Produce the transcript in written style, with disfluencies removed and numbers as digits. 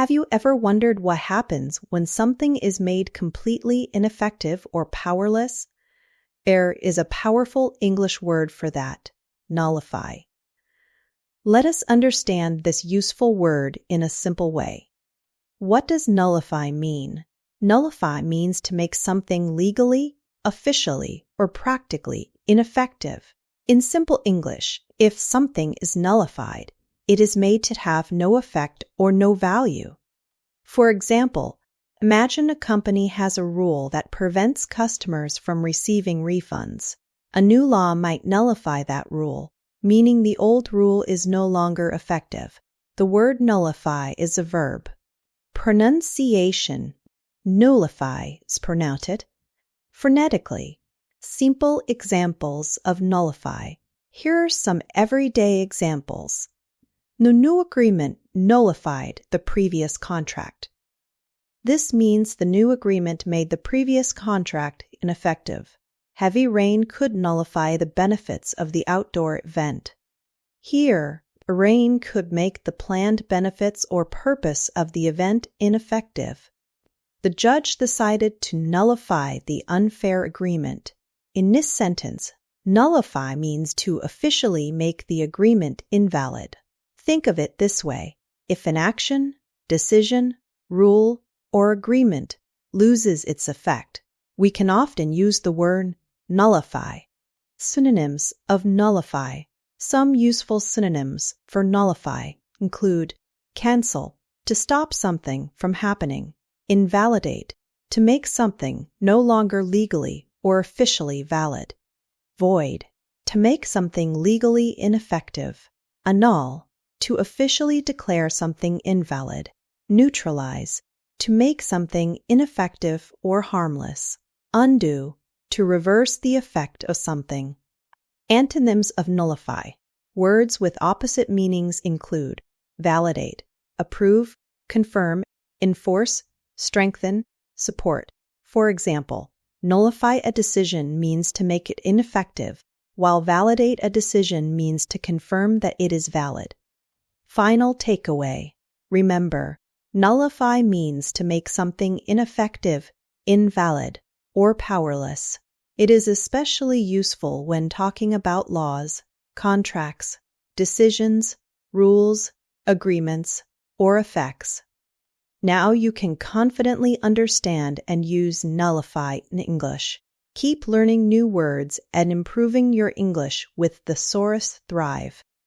Have you ever wondered what happens when something is made completely ineffective or powerless? There is a powerful English word for that: nullify. Let us understand this useful word in a simple way. What does nullify mean? Nullify means to make something legally, officially, or practically ineffective. In simple English, if something is nullified, it is made to have no effect or no value. For example, imagine a company has a rule that prevents customers from receiving refunds. A new law might nullify that rule, meaning the old rule is no longer effective. The word nullify is a verb. Pronunciation: nullify is pronounced phonetically. Simple examples of nullify. Here are some everyday examples. The new agreement nullified the previous contract. This means the new agreement made the previous contract ineffective. Heavy rain could nullify the benefits of the outdoor event. Here, rain could make the planned benefits or purpose of the event ineffective. The judge decided to nullify the unfair agreement. In this sentence, nullify means to officially make the agreement invalid. Think of it this way: if an action, decision, rule, or agreement loses its effect, we can often use the word nullify. Synonyms of nullify. Some useful synonyms for nullify include cancel, to stop something from happening; invalidate, to make something no longer legally or officially valid; void, to make something legally ineffective; annul, to officially declare something invalid; neutralize, to make something ineffective or harmless; undo, to reverse the effect of something. Antonyms of nullify. Words with opposite meanings include validate, approve, confirm, enforce, strengthen, support. For example, nullify a decision means to make it ineffective, while validate a decision means to confirm that it is valid. Final takeaway. Remember, nullify means to make something ineffective, invalid, or powerless. It is especially useful when talking about laws, contracts, decisions, rules, agreements, or effects. Now you can confidently understand and use nullify in English. Keep learning new words and improving your English with Thesaurus Thrive.